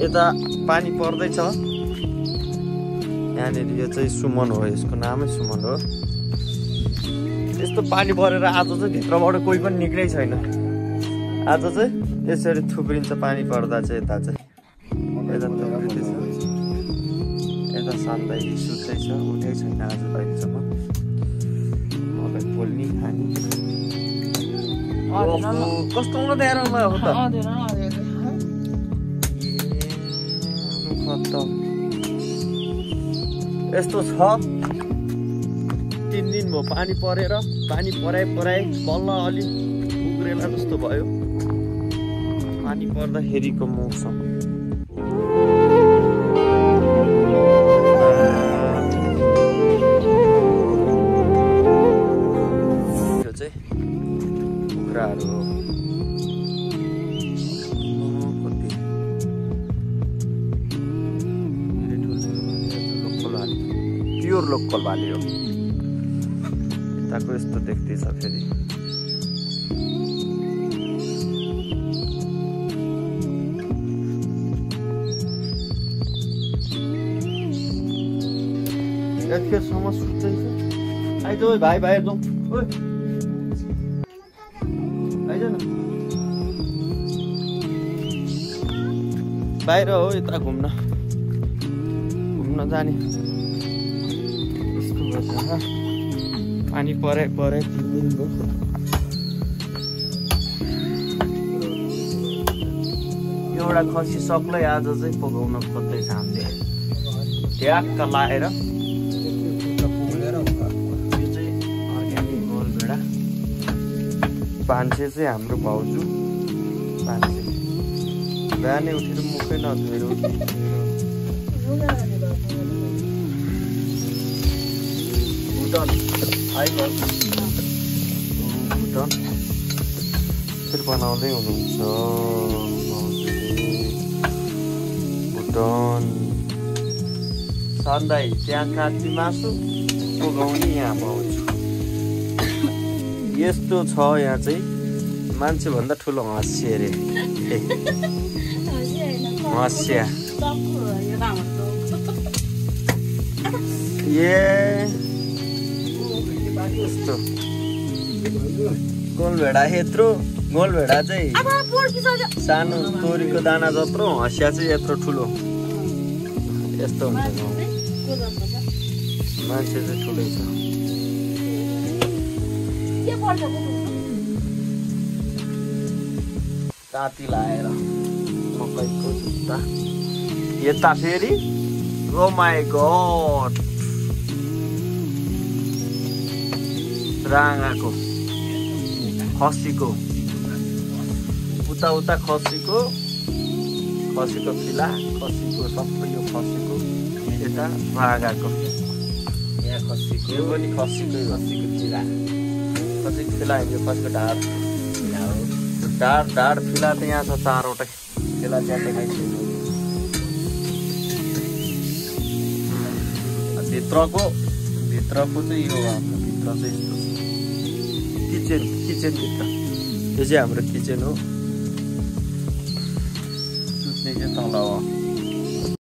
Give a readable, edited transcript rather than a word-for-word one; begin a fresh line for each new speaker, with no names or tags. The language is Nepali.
यता पानी पर्दैछ। यहाँनिर यो चाहिँ सुमन हो, यसको नामै सुमन हो। यस्तो पानी परेर आज चाहिँ भित्रबाट कोही पनि निक्लै छैन। आज चाहिँ यसरी थुप्रिन्छ पानी पर्दा चाहिँ। यता चाहिँ यता थुप्रिँदैछ। यता सान्दै सुत्दैछ, उठै छैन आज अहिलेसम्म। मलाई पोल्नी खानी कस्तो हुन तयारमा हो त। यस्तो छ 3 दिन भयो पानी परेर। पानी पराए बल्ल अलि उग्रेला जस्तो भयो पानी पर्दाखेरिको मौसम। यो चाहिँ कुखुराहरू हो। प्योर लोकल भाले हो। यताको यस्तो देख्दैछ फेरि। यतिखेरसम्म सुत्दैछ। आइज भाइ बाहिर जाउँ। आइज न बाहिर हो, यता घुम्न जाने। पानी परे 3 दिन भयो। एउटा खसी सक्लै आज चाहिँ पकाउन खोज्दैछ हामीले। ट्याक्क लाएर यो चाहिँ अर्ग्यानिक गोलभेडा। भान्से चाहिँ हाम्रो भाउजू। भान्से बिहानै उठेर मुखै नधोएर फेरि बनाउँदै हुनुहुन्छ भुटन। सधैँ त्यहाँ काटी मासु पकाउने यहाँ पाउँछु। यस्तो छ यहाँ चाहिँ मान्छेभन्दा ठुलो हँसिया अरे। हँसिया यस्तो गोलभेडा यत्रो। गोलभेडा चाहिँ सानो तोरीको दाना जत्रो, हँसिया चाहिँ यत्रो ठुलो। यस्तो हुन्छ। मान्छे चाहिँ ठुलै छ। ताती लाएर मकैको जुत्ता। यता फेरि ओ माई गॉड राँगाको खसीको उता खसीको फिला, खसीको सबै यो खसीको। यता राँगाको यहाँ खसीको, यो पनि खसीको फिला। खसीको फिला यो खसीको ढाड फिला त यहाँ छ 4वटै फिला ज्यादै खाइसक्यो। भित्रको चाहिँ यो हाम्रो भित्र चाहिँ यस्तो किचन भित्र। यो चाहिँ हाम्रो किचन हो। सुत्ने चाहिँ तल हो